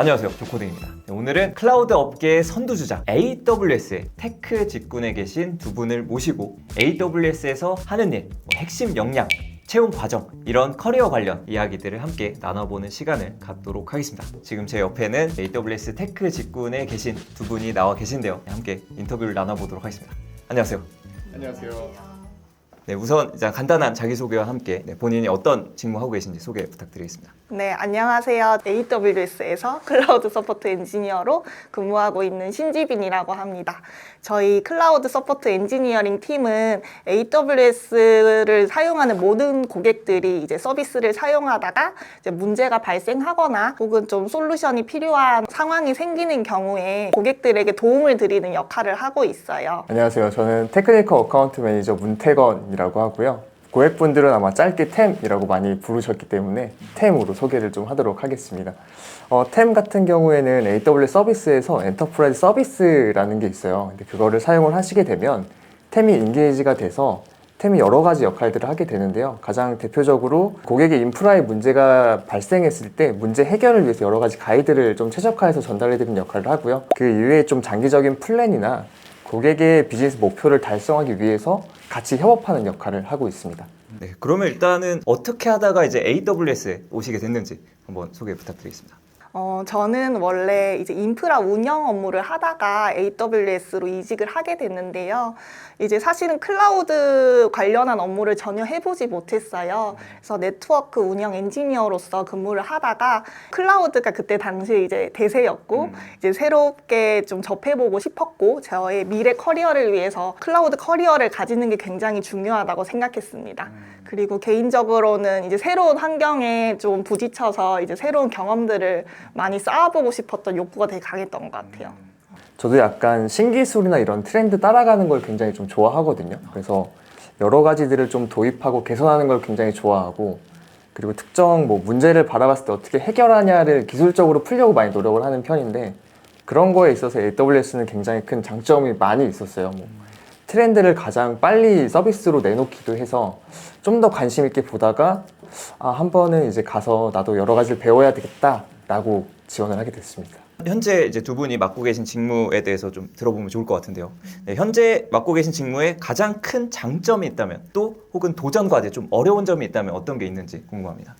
안녕하세요, 조코딩입니다. 오늘은 클라우드 업계의 선두주자 AWS의 테크 직군에 계신 두 분을 모시고 AWS에서 하는 일, 핵심 역량, 채용 과정, 이런 커리어 관련 이야기들을 함께 나눠보는 시간을 갖도록 하겠습니다. 지금 제 옆에는 AWS 테크 직군에 계신 두 분이 나와 계신데요. 함께 인터뷰를 나눠보도록 하겠습니다. 안녕하세요. 안녕하세요. 네, 우선 이제 간단한 자기소개와 함께 본인이 어떤 직무하고 계신지 소개 부탁드리겠습니다. 네, 안녕하세요. AWS에서 클라우드 서포트 엔지니어로 근무하고 있는 신지빈이라고 합니다. 저희 클라우드 서포트 엔지니어링 팀은 AWS를 사용하는 모든 고객들이 이제 서비스를 사용하다가 이제 문제가 발생하거나 혹은 좀 솔루션이 필요한 상황이 생기는 경우에 고객들에게 도움을 드리는 역할을 하고 있어요. 안녕하세요. 저는 테크니컬 어카운트 매니저 문태건이라고 하고요. 고객분들은 아마 짧게 템이라고 많이 부르셨기 때문에 템으로 소개를 좀 하도록 하겠습니다. 템 같은 경우에는 AWS 서비스에서 엔터프라이즈 서비스라는 게 있어요. 근데 그거를 사용을 하시게 되면 템이 인게이지가 돼서 템이 여러 가지 역할들을 하게 되는데요. 가장 대표적으로 고객의 인프라에 문제가 발생했을 때 문제 해결을 위해서 여러 가지 가이드를 좀 최적화해서 전달해드리는 역할을 하고요. 그 이외에 좀 장기적인 플랜이나 고객의 비즈니스 목표를 달성하기 위해서 같이 협업하는 역할을 하고 있습니다. 네, 그러면 일단은 어떻게 하다가 이제 AWS에 오시게 됐는지 한번 소개 부탁드리겠습니다. 저는 원래 이제 인프라 운영 업무를 하다가 AWS로 이직을 하게 됐는데요. 이제 사실은 클라우드 관련한 업무를 전혀 해보지 못했어요. 그래서 네트워크 운영 엔지니어로서 근무를 하다가 클라우드가 그때 당시에 이제 대세였고 이제 새롭게 좀 접해보고 싶었고 저의 미래 커리어를 위해서 클라우드 커리어를 가지는 게 굉장히 중요하다고 생각했습니다. 그리고 개인적으로는 이제 새로운 환경에 좀 부딪혀서 이제 새로운 경험들을 많이 쌓아보고 싶었던 욕구가 되게 강했던 것 같아요. 저도 약간 신기술이나 이런 트렌드 따라가는 걸 굉장히 좀 좋아하거든요. 그래서 여러 가지들을 좀 도입하고 개선하는 걸 굉장히 좋아하고, 그리고 특정 문제를 바라봤을 때 어떻게 해결하냐를 기술적으로 풀려고 많이 노력을 하는 편인데, 그런 거에 있어서 AWS는 굉장히 큰 장점이 많이 있었어요. 트렌드를 가장 빨리 서비스로 내놓기도 해서 좀 더 관심 있게 보다가 한 번은 이제 가서 나도 여러 가지를 배워야 되겠다라고 지원을 하게 됐습니다. 현재 이제 두 분이 맡고 계신 직무에 대해서 좀 들어보면 좋을 것 같은데요. 네, 현재 맡고 계신 직무에 가장 큰 장점이 있다면, 또 혹은 도전 과제 좀 어려운 점이 있다면 어떤 게 있는지 궁금합니다.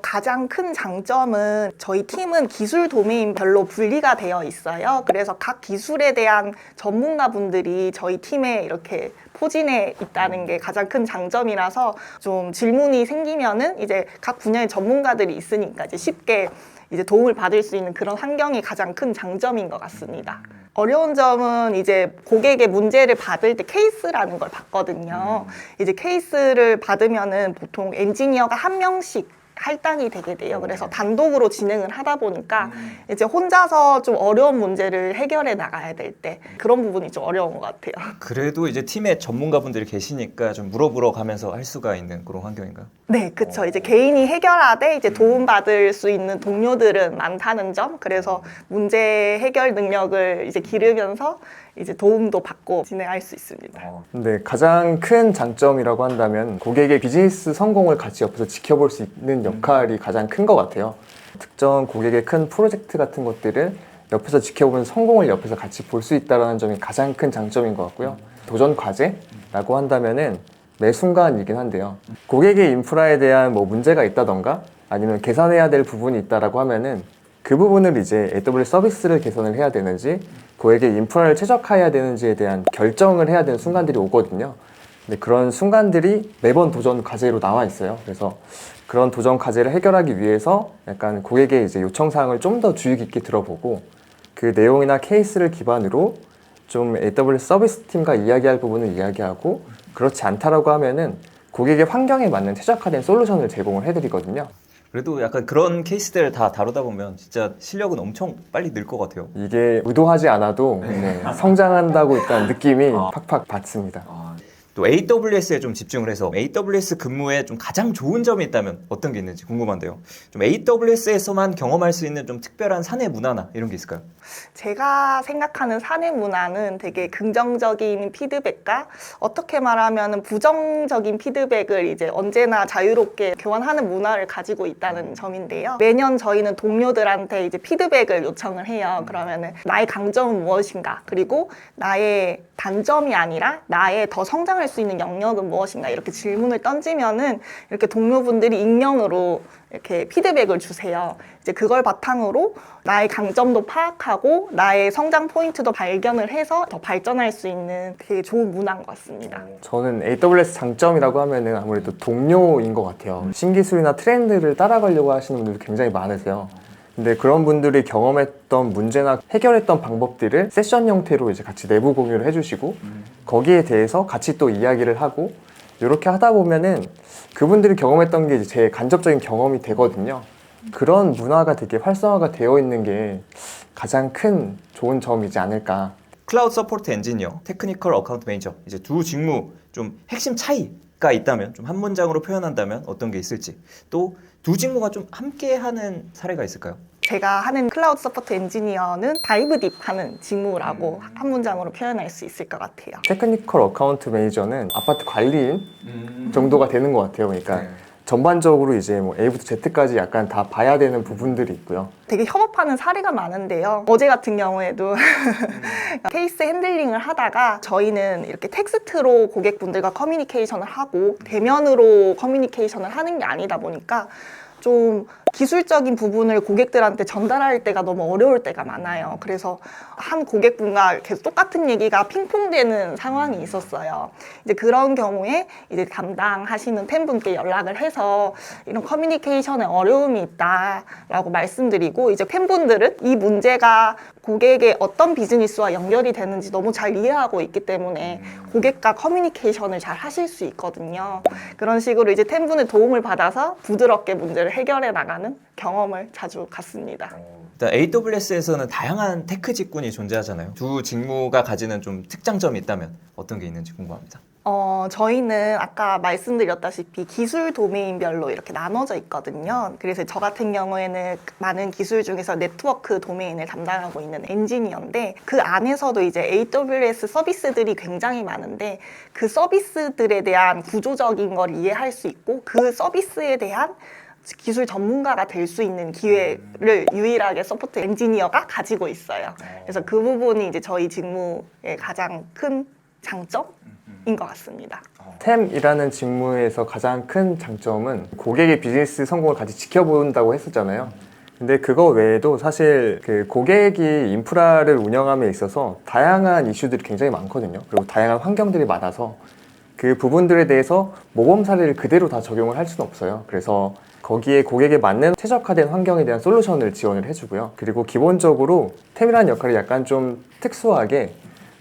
가장 큰 장점은 저희 팀은 기술 도메인별로 분리가 되어 있어요. 그래서 각 기술에 대한 전문가분들이 저희 팀에 이렇게 포진해 있다는 게 가장 큰 장점이라서 좀 질문이 생기면은 이제 각 분야의 전문가들이 있으니까 이제 쉽게 이제 도움을 받을 수 있는 그런 환경이 가장 큰 장점인 것 같습니다. 어려운 점은 이제 고객의 문제를 받을 때 케이스라는 걸 받거든요. 이제 케이스를 받으면은 보통 엔지니어가 한 명씩 할당이 되게 돼요. 그래서 단독으로 진행을 하다 보니까 이제 혼자서 좀 어려운 문제를 해결해 나가야 될 때 그런 부분이 좀 어려운 것 같아요. 그래도 이제 팀에 전문가분들이 계시니까 좀 물어보러 가면서 할 수가 있는 그런 환경인가요? 네, 그쵸. 이제 개인이 해결하되 이제 도움받을 수 있는 동료들은 많다는 점. 그래서 문제 해결 능력을 이제 기르면서 이제 도움도 받고 진행할 수 있습니다. 근데 가장 큰 장점이라고 한다면 고객의 비즈니스 성공을 같이 옆에서 지켜볼 수 있는 역할이 가장 큰 것 같아요. 특정 고객의 큰 프로젝트 같은 것들을 옆에서 지켜보면 성공을 옆에서 같이 볼 수 있다는 점이 가장 큰 장점인 것 같고요. 도전 과제라고 한다면은 매 순간이긴 한데요. 고객의 인프라에 대한 문제가 있다던가 아니면 개선해야 될 부분이 있다라고 하면은 그 부분을 이제 AWS 서비스를 개선을 해야 되는지 고객의 인프라를 최적화해야 되는지에 대한 결정을 해야 되는 순간들이 오거든요. 근데 그런 순간들이 매번 도전 과제로 나와 있어요. 그래서 그런 도전 과제를 해결하기 위해서 약간 고객의 이제 요청사항을 좀 더 주의 깊게 들어보고 그 내용이나 케이스를 기반으로 좀 AWS 서비스 팀과 이야기할 부분을 이야기하고, 그렇지 않다라고 하면은 고객의 환경에 맞는 최적화된 솔루션을 제공을 해드리거든요. 그래도 약간 그런 케이스들을 다 다루다 보면 진짜 실력은 엄청 빨리 늘 것 같아요. 이게 의도하지 않아도 성장한다고 일단 느낌이 팍팍 받습니다. 또 또 AWS에 좀 집중을 해서 AWS 근무에 좀 가장 좋은 점이 있다면 어떤 게 있는지 궁금한데요. 좀 AWS에서만 경험할 수 있는 좀 특별한 사내 문화나 이런 게 있을까요? 제가 생각하는 사내 문화는 되게 긍정적인 피드백과 어떻게 말하면 부정적인 피드백을 이제 언제나 자유롭게 교환하는 문화를 가지고 있다는 점인데요. 매년 저희는 동료들한테 이제 피드백을 요청을 해요. 그러면은 나의 강점은 무엇인가? 그리고 나의 단점이 아니라 나의 더 성장할 수 있는 영역은 무엇인가? 이렇게 질문을 던지면은 이렇게 동료분들이 익명으로 이렇게 피드백을 주세요. 이제 그걸 바탕으로 나의 강점도 파악하고 나의 성장 포인트도 발견을 해서 더 발전할 수 있는 되게 좋은 문화인 것 같습니다. 저는 AWS 장점이라고 하면은 아무래도 동료인 것 같아요. 신기술이나 트렌드를 따라가려고 하시는 분들도 굉장히 많으세요. 근데 그런 분들이 경험했던 문제나 해결했던 방법들을 세션 형태로 이제 같이 내부 공유를 해주시고 거기에 대해서 같이 또 이야기를 하고 이렇게 하다 보면은 그분들이 경험했던 게 이제 제 간접적인 경험이 되거든요. 그런 문화가 되게 활성화가 되어 있는 게 가장 큰 좋은 점이지 않을까. 클라우드 서포트 엔지니어, 테크니컬 어카운트 매니저 이제 두 직무 좀 핵심 차이가 있다면 좀 한 문장으로 표현한다면 어떤 게 있을지 또 두 직무가 좀 함께 하는 사례가 있을까요? 제가 하는 클라우드 서포트 엔지니어는 다이브 딥 하는 직무라고 한 문장으로 표현할 수 있을 것 같아요. 테크니컬 어카운트 매니저는 아파트 관리인 정도가 되는 것 같아요. 그러니까 전반적으로 이제 뭐 A부터 Z까지 약간 다 봐야 되는 부분들이 있고요. 되게 협업하는 사례가 많은데요. 어제 같은 경우에도 케이스 핸들링을 하다가 저희는 이렇게 텍스트로 고객분들과 커뮤니케이션을 하고 대면으로 커뮤니케이션을 하는 게 아니다 보니까 좀 기술적인 부분을 고객들한테 전달할 때가 너무 어려울 때가 많아요. 그래서 한 고객분과 계속 똑같은 얘기가 핑퐁되는 상황이 있었어요. 이제 그런 경우에 이제 담당하시는 팬분께 연락을 해서 이런 커뮤니케이션에 어려움이 있다라고 말씀드리고 이제 팬분들은 이 문제가 고객의 어떤 비즈니스와 연결이 되는지 너무 잘 이해하고 있기 때문에 고객과 커뮤니케이션을 잘 하실 수 있거든요. 그런 식으로 이제 팬분의 도움을 받아서 부드럽게 문제를 해결해 나가는 경험을 자주 갖습니다. 일단 AWS에서는 다양한 테크 직군이 존재하잖아요. 두 직무가 가지는 좀 특장점이 있다면 어떤 게 있는지 궁금합니다. 저희는 아까 말씀드렸다시피 기술 도메인별로 이렇게 나눠져 있거든요. 그래서 저 같은 경우에는 많은 기술 중에서 네트워크 도메인을 담당하고 있는 엔지니어인데 그 안에서도 이제 AWS 서비스들이 굉장히 많은데 그 서비스들에 대한 구조적인 걸 이해할 수 있고 그 서비스에 대한 기술 전문가가 될 수 있는 기회를 유일하게 서포트 엔지니어가 가지고 있어요. 그래서 그 부분이 이제 저희 직무의 가장 큰 장점인 것 같습니다. 템이라는 직무에서 가장 큰 장점은 고객의 비즈니스 성공을 같이 지켜본다고 했었잖아요. 근데 그거 외에도 사실 그 고객이 인프라를 운영함에 있어서 다양한 이슈들이 굉장히 많거든요. 그리고 다양한 환경들이 많아서 그 부분들에 대해서 모범 사례를 그대로 다 적용을 할 수는 없어요. 그래서 거기에 고객에 맞는 최적화된 환경에 대한 솔루션을 지원을 해주고요. 그리고 기본적으로 템이라는 역할이 약간 좀 특수하게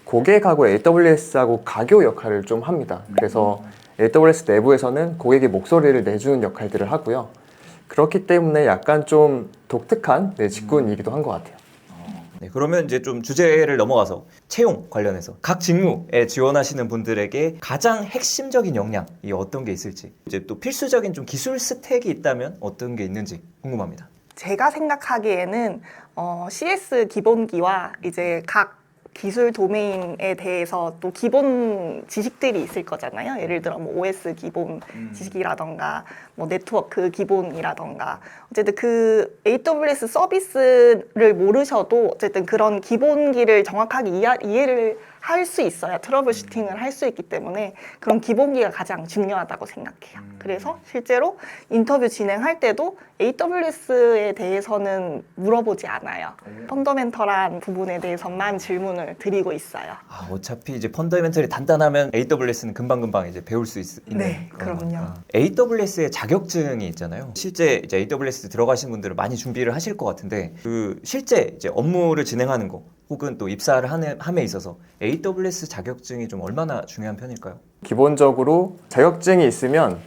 고객하고 AWS하고 가교 역할을 좀 합니다. 그래서 AWS 내부에서는 고객의 목소리를 내주는 역할들을 하고요. 그렇기 때문에 약간 좀 독특한 직군이기도 한 것 같아요. 네, 그러면 이제 좀 주제를 넘어가서 채용 관련해서 각 직무에 지원하시는 분들에게 가장 핵심적인 역량이 어떤 게 있을지 이제 또 필수적인 좀 기술 스택이 있다면 어떤 게 있는지 궁금합니다. 제가 생각하기에는 CS 기본기와 이제 각 기술 도메인에 대해서 또 기본 지식들이 있을 거잖아요. 예를 들어 뭐 OS 기본 지식이라던가 뭐 네트워크 기본이라던가 어쨌든 그 AWS 서비스를 모르셔도 어쨌든 그런 기본기를 정확하게 이해를 할 수 있어야 트러블 슈팅을 할 수 있기 때문에 그런 기본기가 가장 중요하다고 생각해요. 그래서 실제로 인터뷰 진행할 때도 AWS에 대해서는 물어보지 않아요. 펀더멘털한 부분에 대해서만 질문을 드리고 있어요. 어차피 이제 펀더멘털이 단단하면 AWS는 금방금방 이제 배울 수 있는 네, 그런 그럼요. 거니까. AWS의 자격증이 있잖아요. 실제 이제 AWS 들어가신 분들은 많이 준비를 하실 것 같은데 그 실제 이제 업무를 진행하는 거 혹은 또 입사를 함에 있어서 AWS 자격증이 좀 얼마나 중요한 편일까요? 기본적으로 자격증이 있으면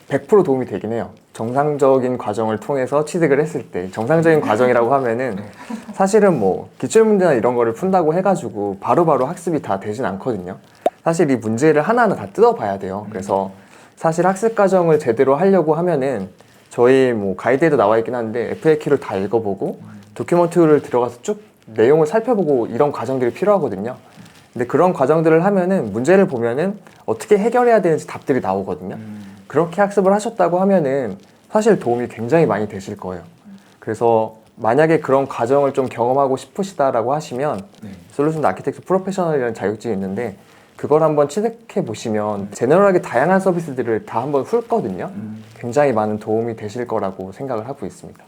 100% 도움이 되긴 해요. 정상적인 과정을 통해서 취득을 했을 때 정상적인 과정이라고 하면은 사실은 뭐 기출문제나 이런 거를 푼다고 해가지고 바로바로 학습이 다 되진 않거든요. 사실 이 문제를 하나하나 다 뜯어봐야 돼요. 그래서 사실 학습 과정을 제대로 하려고 하면은 저희 뭐 가이드에도 나와 있긴 한데 FAQ를 다 읽어보고 도큐먼트를 들어가서 쭉 내용을 살펴보고 이런 과정들이 필요하거든요. 근데 그런 과정들을 하면은 문제를 보면은 어떻게 해결해야 되는지 답들이 나오거든요. 그렇게 학습을 하셨다고 하면은 사실 도움이 굉장히 많이 되실 거예요. 그래서 만약에 그런 과정을 좀 경험하고 싶으시다라고 하시면 솔루션 아키텍트 프로페셔널이라는 자격증이 있는데 그걸 한번 취득해 보시면 제너럴하게 다양한 서비스들을 다 한번 훑거든요. 굉장히 많은 도움이 되실 거라고 생각을 하고 있습니다.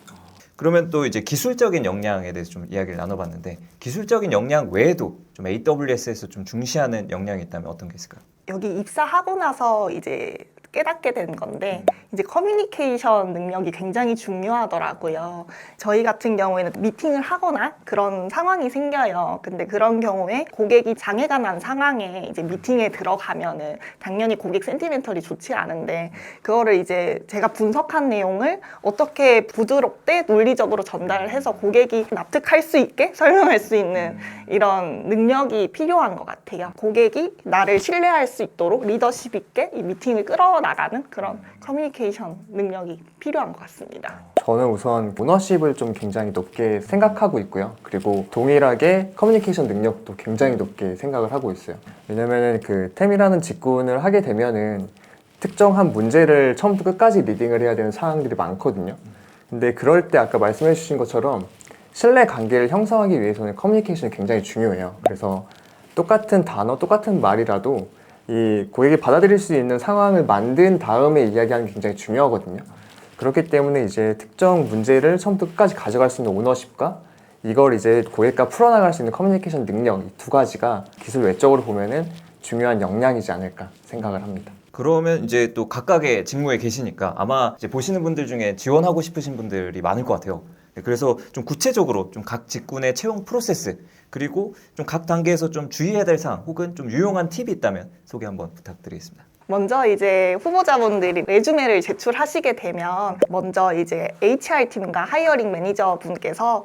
그러면 또 이제 기술적인 역량에 대해서 좀 이야기를 나눠봤는데 기술적인 역량 외에도 좀 AWS에서 좀 중시하는 역량이 있다면 어떤 게 있을까요? 여기 입사하고 나서 이제 깨닫게 된 건데 이제 커뮤니케이션 능력이 굉장히 중요하더라고요. 저희 같은 경우에는 미팅을 하거나 그런 상황이 생겨요. 근데 그런 경우에 고객이 장애가 난 상황에 이제 미팅에 들어가면은 당연히 고객 센티멘털이 좋지 않은데 그거를 이제 제가 분석한 내용을 어떻게 부드럽게 논리적으로 전달을 해서 고객이 납득할 수 있게 설명할 수 있는 이런 능력이 필요한 것 같아요. 고객이 나를 신뢰할 수 있도록 리더십 있게 이 미팅을 끌어나가는 그런 커뮤니케이션 능력이 필요한 것 같습니다. 저는 우선 오너십을 좀 굉장히 높게 생각하고 있고요. 그리고 동일하게 커뮤니케이션 능력도 굉장히 높게 생각을 하고 있어요. 왜냐면은 그 템이라는 직군을 하게 되면은 특정한 문제를 처음부터 끝까지 리딩을 해야 되는 상황들이 많거든요. 근데 그럴 때 아까 말씀해 주신 것처럼 신뢰 관계를 형성하기 위해서는 커뮤니케이션이 굉장히 중요해요. 그래서 똑같은 단어, 똑같은 말이라도 이 고객이 받아들일 수 있는 상황을 만든 다음에 이야기하는 게 굉장히 중요하거든요. 그렇기 때문에 이제 특정 문제를 처음부터 끝까지 가져갈 수 있는 오너십과 이걸 이제 고객과 풀어나갈 수 있는 커뮤니케이션 능력, 이 두 가지가 기술 외적으로 보면은 중요한 역량이지 않을까 생각을 합니다. 그러면 이제 또 각각의 직무에 계시니까 아마 이제 보시는 분들 중에 지원하고 싶으신 분들이 많을 것 같아요. 그래서 좀 구체적으로 좀 각 직군의 채용 프로세스 그리고 좀 각 단계에서 좀 주의해야 될 사항 혹은 좀 유용한 팁이 있다면 소개 한번 부탁드리겠습니다. 먼저 이제 후보자분들이 레주메를 제출하시게 되면 먼저 이제 HR팀과 하이어링 매니저 분께서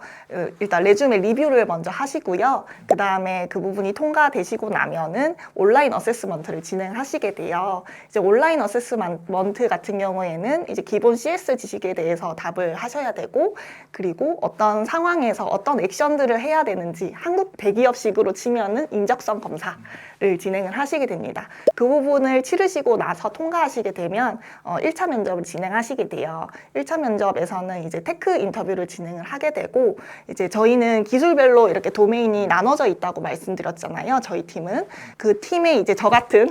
일단 레주메 리뷰를 먼저 하시고요. 그 다음에 그 부분이 통과되시고 나면은 온라인 어세스먼트를 진행하시게 돼요. 이제 온라인 어세스먼트 같은 경우에는 이제 기본 CS 지식에 대해서 답을 하셔야 되고 그리고 어떤 상황에서 어떤 액션들을 해야 되는지 한국 대기업식으로 치면은 인적성 검사를 진행을 하시게 됩니다. 그 부분을 치르시고 나서 통과하시게 되면 1차 면접을 진행하시게 돼요. 1차 면접에서는 이제 테크 인터뷰를 진행을 하게 되고 이제 저희는 기술별로 이렇게 도메인이 나눠져 있다고 말씀드렸잖아요. 저희 팀은 그 팀에 이제 저 같은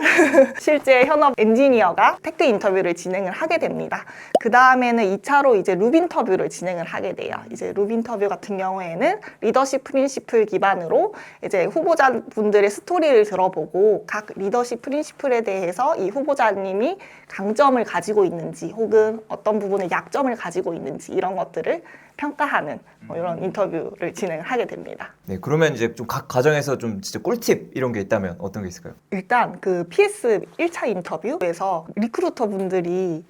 실제 현업 엔지니어가 테크 인터뷰를 진행을 하게 됩니다. 그 다음에는 2차로 이제 룹 인터뷰를 진행을 하게 돼요. 이제 룹 인터뷰 같은 경우에는 리더십 프린시플 기반으로 이제 후보자분들의 스토리를 들어보고 각 리더십 프린시플에 대해서 이 후보자님이 강점을 가지고 있는지 혹은 어떤 부분에 약점을 가지고 있는지 이런 것들을 평가하는 이런 인터뷰를 진행을 하게 됩니다. 네, 그러면 이제 좀 각 과정에서 좀 진짜 꿀팁 이런 게 있다면 어떤 게 있을까요? 일단 그 PS 1차 인터뷰에서 리크루터 분들이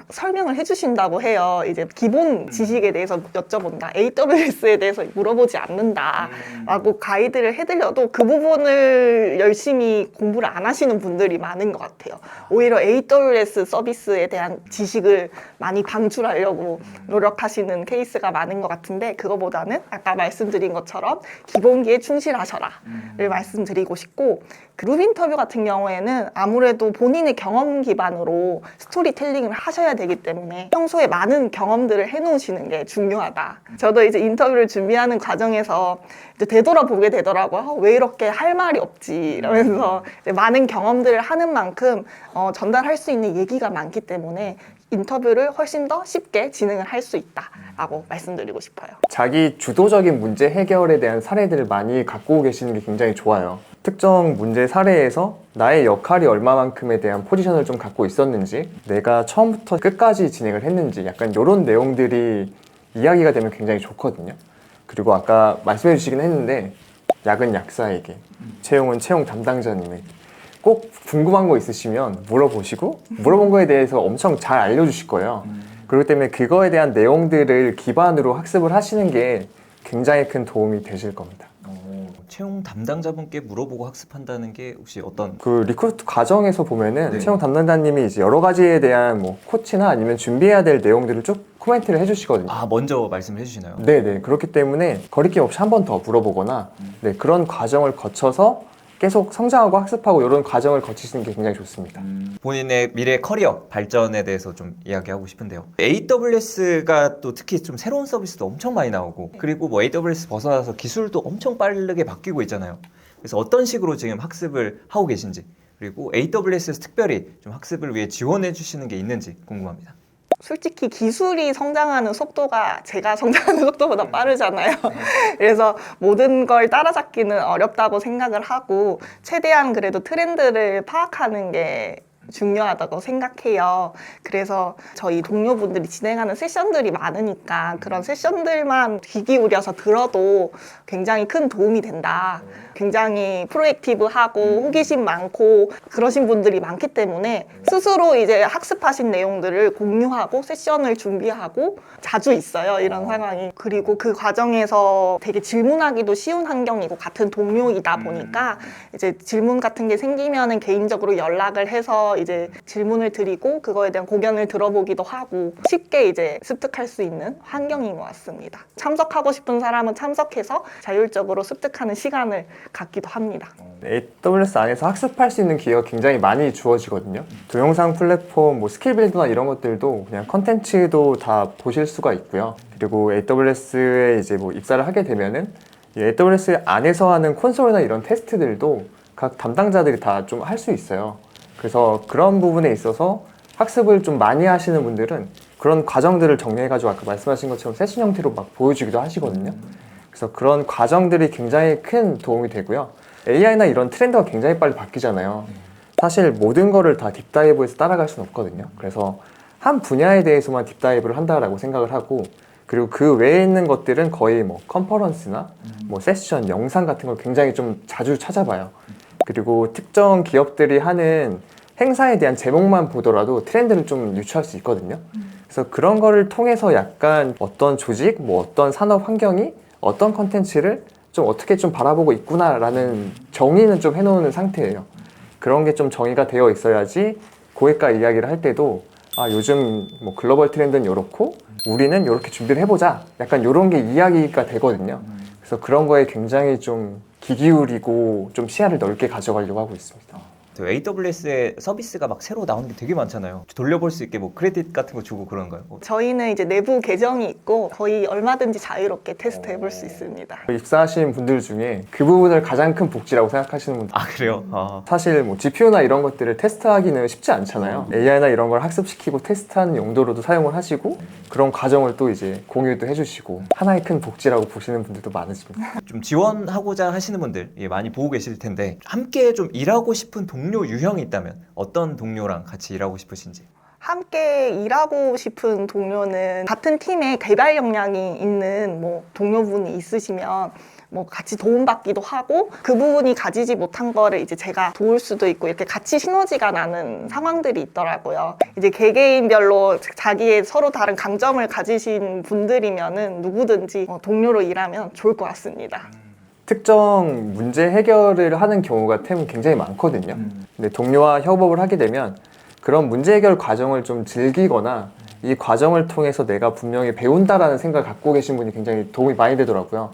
설명을 해주신다고 해요. 이제 기본 지식에 대해서 여쭤본다. AWS에 대해서 물어보지 않는다. 라고 가이드를 해드려도 그 부분을 열심히 공부를 안 하시는 분들이 많은 것 같아요. 오히려 AWS 서비스에 대한 지식을 많이 방출하려고 노력하시는 케이스가 많은 것 같은데 그거보다는 아까 말씀드린 것처럼 기본기에 충실하셔라를 말씀드리고 싶고 그룹 인터뷰 같은 경우에는 아무래도 본인의 경험 기반으로 스토리텔링을 하셔야 되기 때문에 평소에 많은 경험들을 해놓으시는 게 중요하다. 저도 이제 인터뷰를 준비하는 과정에서 이제 되돌아보게 되더라고요. 왜 이렇게 할 말이 없지 이러면서 이제 많은 경험들을 하는 만큼 전달할 수 있는 얘기가 많기 때문에 인터뷰를 훨씬 더 쉽게 진행을 할 수 있다라고 말씀드리고 싶어요. 자기 주도적인 문제 해결에 대한 사례들을 많이 갖고 계시는 게 굉장히 좋아요. 특정 문제 사례에서 나의 역할이 얼마만큼에 대한 포지션을 좀 갖고 있었는지 내가 처음부터 끝까지 진행을 했는지 약간 이런 내용들이 이야기가 되면 굉장히 좋거든요. 그리고 아까 말씀해 주시긴 했는데 약은 약사에게 채용은 채용 담당자님에게 꼭 궁금한 거 있으시면 물어보시고 물어본 거에 대해서 엄청 잘 알려주실 거예요. 그렇기 때문에 그거에 대한 내용들을 기반으로 학습을 하시는 게 굉장히 큰 도움이 되실 겁니다. 채용 담당자분께 물어보고 학습한다는 게 혹시 어떤 그 리크루트 과정에서 보면은 네. 채용 담당자님이 이제 여러 가지에 대한 뭐 코치나 아니면 준비해야 될 내용들을 쭉 코멘트를 해주시거든요. 먼저 말씀을 해주시나요? 네네. 그렇기 때문에 거리낌 없이 한 번 더 물어보거나 네, 그런 과정을 거쳐서 계속 성장하고 학습하고 이런 과정을 거치시는 게 굉장히 좋습니다. 본인의 미래 커리어 발전에 대해서 좀 이야기하고 싶은데요. AWS가 또 특히 좀 새로운 서비스도 엄청 많이 나오고 그리고 뭐 AWS 벗어나서 기술도 엄청 빠르게 바뀌고 있잖아요. 그래서 어떤 식으로 지금 학습을 하고 계신지 그리고 AWS에서 특별히 좀 학습을 위해 지원해 주시는 게 있는지 궁금합니다. 솔직히 기술이 성장하는 속도가 제가 성장하는 속도보다 빠르잖아요. 그래서 모든 걸 따라잡기는 어렵다고 생각을 하고 최대한 그래도 트렌드를 파악하는 게 중요하다고 생각해요. 그래서 저희 동료분들이 진행하는 세션들이 많으니까 그런 세션들만 귀 기울여서 들어도 굉장히 큰 도움이 된다. 굉장히 프로액티브하고 호기심 많고 그러신 분들이 많기 때문에 스스로 이제 학습하신 내용들을 공유하고 세션을 준비하고 자주 있어요. 이런 상황이. 그리고 그 과정에서 되게 질문하기도 쉬운 환경이고 같은 동료이다 보니까 이제 질문 같은 게 생기면은 개인적으로 연락을 해서 이제 질문을 드리고 그거에 대한 고견을 들어보기도 하고 쉽게 이제 습득할 수 있는 환경인 것 같습니다. 참석하고 싶은 사람은 참석해서 자율적으로 습득하는 시간을 갖기도 합니다. AWS 안에서 학습할 수 있는 기회가 굉장히 많이 주어지거든요. 동영상 플랫폼, 뭐 스킬빌드나 이런 것들도 그냥 컨텐츠도 다 보실 수가 있고요. 그리고 AWS에 이제 뭐 입사를 하게 되면은 이 AWS 안에서 하는 콘솔이나 이런 테스트들도 각 담당자들이 다 좀 할 수 있어요. 그래서 그런 부분에 있어서 학습을 좀 많이 하시는 분들은 그런 과정들을 정리해가지고 아까 말씀하신 것처럼 세션 형태로 막 보여주기도 하시거든요. 그래서 그런 과정들이 굉장히 큰 도움이 되고요. AI나 이런 트렌드가 굉장히 빨리 바뀌잖아요. 사실 모든 거를 다 딥다이브해서 따라갈 수는 없거든요. 그래서 한 분야에 대해서만 딥다이브를 한다라고 생각을 하고 그리고 그 외에 있는 것들은 거의 뭐 컨퍼런스나 뭐 세션, 영상 같은 걸 굉장히 좀 자주 찾아봐요. 그리고 특정 기업들이 하는 행사에 대한 제목만 보더라도 트렌드를 좀 유추할 수 있거든요. 그래서 그런 거를 통해서 약간 어떤 조직, 뭐 어떤 산업 환경이 어떤 컨텐츠를 좀 어떻게 좀 바라보고 있구나라는 정의는 좀 해놓는 상태예요. 그런 게 좀 정의가 되어 있어야지 고객과 이야기를 할 때도 요즘 뭐 글로벌 트렌드는 이렇고 우리는 이렇게 준비를 해보자. 약간 이런 게 이야기가 되거든요. 그래서 그런 거에 굉장히 좀 귀 기울이고 좀 시야를 넓게 가져가려고 하고 있습니다. AWS의 서비스가 막 새로 나오는 게 되게 많잖아요. 돌려볼 수 있게 뭐 크레딧 같은 거 주고 그런가요? 저희는 이제 내부 계정이 있고 거의 얼마든지 자유롭게 테스트해 볼 수 있습니다. 입사하신 분들 중에 그 부분을 가장 큰 복지라고 생각하시는 분들 그래요? 사실 뭐 GPU나 이런 것들을 테스트하기는 쉽지 않잖아요. AI나 이런 걸 학습시키고 테스트하는 용도로도 사용을 하시고 그런 과정을 또 이제 공유도 해주시고 하나의 큰 복지라고 보시는 분들도 많으십니다. 좀 지원하고자 하시는 분들 많이 보고 계실 텐데 함께 좀 일하고 싶은 동료 유형이 있다면 어떤 동료랑 같이 일하고 싶으신지? 함께 일하고 싶은 동료는 같은 팀에 개발 역량이 있는 뭐 동료분이 있으시면 뭐 같이 도움받기도 하고 그 부분이 가지지 못한 거를 이제 제가 도울 수도 있고 이렇게 같이 시너지가 나는 상황들이 있더라고요. 이제 개개인별로 자기의 서로 다른 강점을 가지신 분들이면은 누구든지 동료로 일하면 좋을 것 같습니다. 특정 문제 해결을 하는 경우가 굉장히 많거든요. 근데 동료와 협업을 하게 되면 그런 문제 해결 과정을 좀 즐기거나 이 과정을 통해서 내가 분명히 배운다라는 생각을 갖고 계신 분이 굉장히 도움이 많이 되더라고요.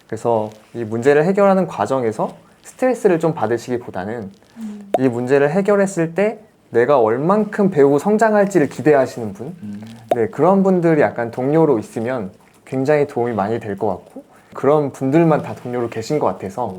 그래서 이 문제를 해결하는 과정에서 스트레스를 좀 받으시기보다는 이 문제를 해결했을 때 내가 얼만큼 배우고 성장할지를 기대하시는 분, 네, 그런 분들이 약간 동료로 있으면 굉장히 도움이 많이 될 것 같고 그런 분들만 다 동료로 계신 것 같아서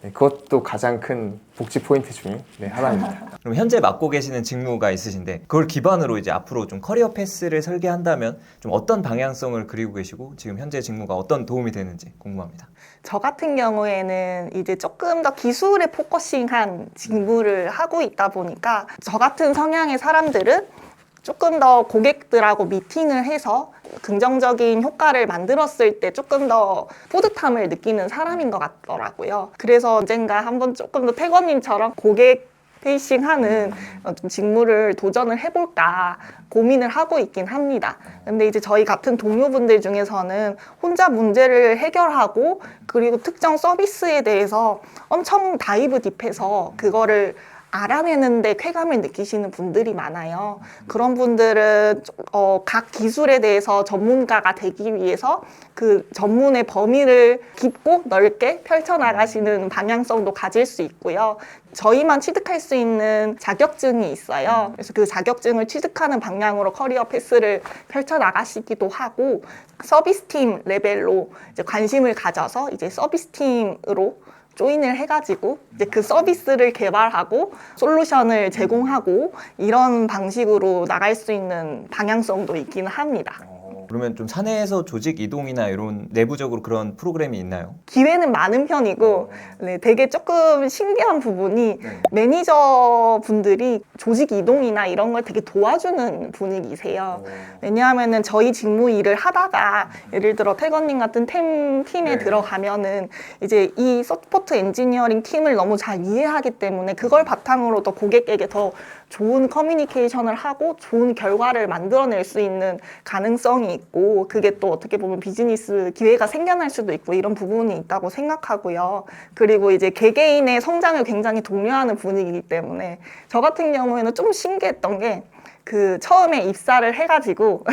네, 그것도 가장 큰 복지 포인트 중에 하나입니다. 그럼 현재 맡고 계시는 직무가 있으신데 그걸 기반으로 이제 앞으로 좀 커리어 패스를 설계한다면 좀 어떤 방향성을 그리고 계시고 지금 현재 직무가 어떤 도움이 되는지 궁금합니다. 저 같은 경우에는 이제 조금 더 기술에 포커싱한 직무를 하고 있다 보니까 저 같은 성향의 사람들은 조금 더 고객들하고 미팅을 해서 긍정적인 효과를 만들었을 때 조금 더 뿌듯함을 느끼는 사람인 것 같더라고요. 그래서 언젠가 한번 조금 더 태권님처럼 고객 페이싱하는 좀 직무를 도전을 해볼까 고민을 하고 있긴 합니다. 근데 이제 저희 같은 동료분들 중에서는 혼자 문제를 해결하고 그리고 특정 서비스에 대해서 엄청 다이브 딥해서 그거를 알아내는데 쾌감을 느끼시는 분들이 많아요. 그런 분들은 각 기술에 대해서 전문가가 되기 위해서 그 전문의 범위를 깊고 넓게 펼쳐나가시는 방향성도 가질 수 있고요. 저희만 취득할 수 있는 자격증이 있어요. 그래서 그 자격증을 취득하는 방향으로 커리어 패스를 펼쳐나가시기도 하고, 서비스팀 레벨로 이제 관심을 가져서 이제 서비스팀으로 조인을 해가지고 이제 그 서비스를 개발하고 솔루션을 제공하고 이런 방식으로 나갈 수 있는 방향성도 있기는 합니다. 그러면 좀 사내에서 조직 이동이나 이런 내부적으로 그런 프로그램이 있나요? 기회는 많은 편이고 네, 되게 조금 신기한 부분이 매니저 분들이 조직 이동이나 이런 걸 되게 도와주는 분위기세요. 왜냐하면은 저희 직무 일을 하다가 예를 들어 태건님 같은 팀에 들어가면은 이제 이 서포트 엔지니어링 팀을 너무 잘 이해하기 때문에 그걸 바탕으로 더 고객에게 더 좋은 커뮤니케이션을 하고 좋은 결과를 만들어낼 수 있는 가능성이 있고, 그게 또 어떻게 보면 비즈니스 기회가 생겨날 수도 있고 이런 부분이 있다고 생각하고요. 그리고 이제 개개인의 성장을 굉장히 독려하는 분위기이기 때문에 저 같은 경우에는 좀 신기했던 게 그 처음에 입사를 해가지고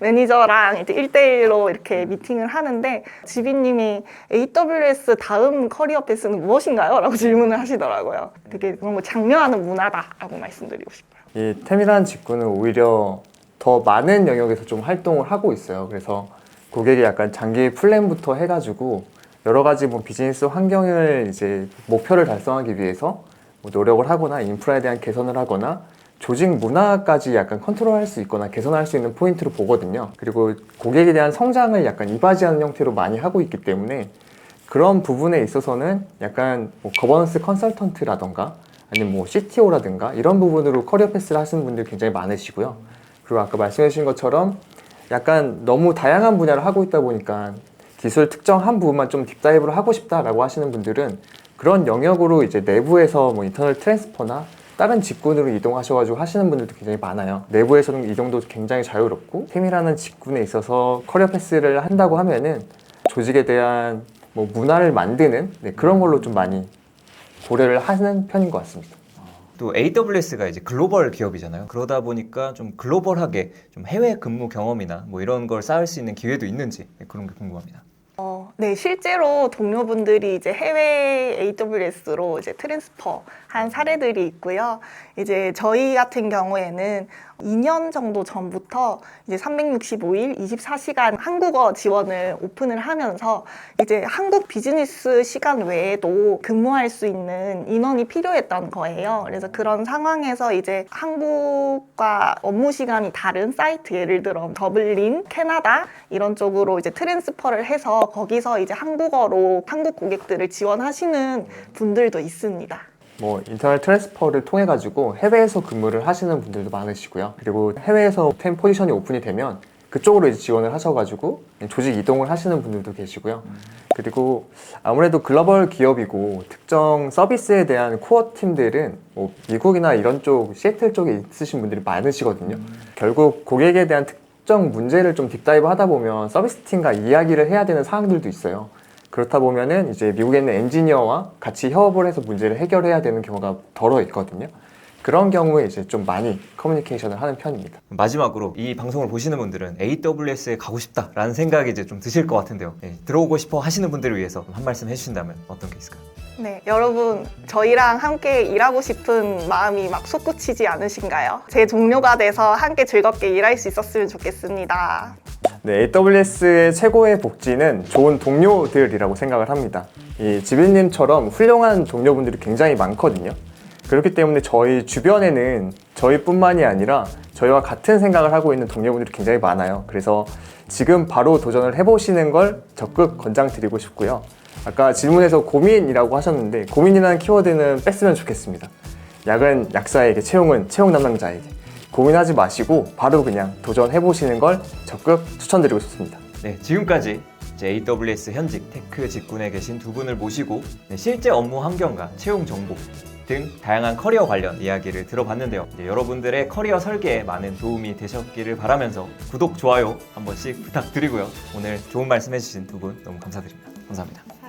매니저랑 이제 1대1로 이렇게 미팅을 하는데 지비님이 AWS 다음 커리어 패스는 무엇인가요? 라고 질문을 하시더라고요. 되게 너무 장려하는 문화다라고 말씀드리고 싶어요. 이 템이라는 직군은 오히려 더 많은 영역에서 좀 활동을 하고 있어요. 그래서 고객이 약간 장기 플랜부터 해가지고 여러 가지 뭐 비즈니스 환경을 이제 목표를 달성하기 위해서 뭐 노력을 하거나 인프라에 대한 개선을 하거나 조직 문화까지 약간 컨트롤할 수 있거나 개선할 수 있는 포인트로 보거든요. 그리고 고객에 대한 성장을 약간 이바지하는 형태로 많이 하고 있기 때문에 그런 부분에 있어서는 약간 뭐 거버넌스 컨설턴트라던가 아니면 뭐 CTO라든가 이런 부분으로 커리어 패스를 하시는 분들이 굉장히 많으시고요. 그리고 아까 말씀해 주신 것처럼 약간 너무 다양한 분야를 하고 있다 보니까 기술 특정 한 부분만 좀 딥다이브를 하고 싶다라고 하시는 분들은 그런 영역으로 이제 내부에서 뭐 인터널 트랜스퍼나 다른 직군으로 이동하셔가지고 하시는 분들도 굉장히 많아요. 내부에서는 이동도 굉장히 자유롭고 템이라는 직군에 있어서 커리어 패스를 한다고 하면은 조직에 대한 뭐 문화를 만드는 그런 걸로 좀 많이 고려를 하는 편인 것 같습니다. 또 AWS가 이제 글로벌 기업이잖아요. 그러다 보니까 좀 글로벌하게 좀 해외 근무 경험이나 뭐 이런 걸 쌓을 수 있는 기회도 있는지 그런 게 궁금합니다. 네, 실제로 동료분들이 이제 해외 AWS로 이제 트랜스퍼 한 사례들이 있고요. 이제 저희 같은 경우에는 2년 정도 전부터 이제 365일 24시간 한국어 지원을 오픈을 하면서 이제 한국 비즈니스 시간 외에도 근무할 수 있는 인원이 필요했던 거예요. 그래서 그런 상황에서 이제 한국과 업무 시간이 다른 사이트, 예를 들어 더블린, 캐나다 이런 쪽으로 이제 트랜스퍼를 해서 거기서 이제 한국어로 한국 고객들을 지원하시는 분들도 있습니다. 뭐 인터널 트랜스퍼를 통해 가지고 해외에서 근무를 하시는 분들도 많으시고요. 그리고 해외에서 템 포지션이 오픈이 되면 그쪽으로 이제 지원을 하셔가지고 조직 이동을 하시는 분들도 계시고요. 그리고 아무래도 글로벌 기업이고 특정 서비스에 대한 코어 팀들은 뭐 미국이나 이런 쪽 시애틀 쪽에 있으신 분들이 많으시거든요. 결국 고객에 대한 특정 문제를 좀 딥다이브 하다 보면 서비스 팀과 이야기를 해야 되는 상황들도 있어요. 그렇다 보면은 이제 미국에 있는 엔지니어와 같이 협업을 해서 문제를 해결해야 되는 경우가 덜어 있거든요. 그런 경우에 이제 좀 많이 커뮤니케이션을 하는 편입니다. 마지막으로 이 방송을 보시는 분들은 AWS에 가고 싶다라는 생각이 이제 좀 드실 것 같은데요. 들어오고 싶어 하시는 분들을 위해서 한 말씀 해주신다면 어떤 게 있을까요? 네, 여러분 저희랑 함께 일하고 싶은 마음이 막 솟구치지 않으신가요? 제 동료가 돼서 함께 즐겁게 일할 수 있었으면 좋겠습니다. 네, AWS의 최고의 복지는 좋은 동료들이라고 생각을 합니다. 이 지빈님처럼 훌륭한 동료분들이 굉장히 많거든요. 그렇기 때문에 저희 주변에는 저희뿐만이 아니라 저희와 같은 생각을 하고 있는 동료분들이 굉장히 많아요. 그래서 지금 바로 도전을 해보시는 걸 적극 권장드리고 싶고요. 아까 질문에서 고민이라고 하셨는데 고민이라는 키워드는 뺐으면 좋겠습니다. 약은 약사에게, 채용은 채용 담당자에게. 고민하지 마시고 바로 그냥 도전해보시는 걸 적극 추천드리고 싶습니다. 네, 지금까지 이제 AWS 현직 테크 직군에 계신 두 분을 모시고 실제 업무 환경과 채용 정보, 등 다양한 커리어 관련 이야기를 들어봤는데요. 여러분들의 커리어 설계에 많은 도움이 되셨기를 바라면서 구독, 좋아요 한 번씩 부탁드리고요. 오늘 좋은 말씀 해주신 두 분 너무 감사드립니다. 감사합니다.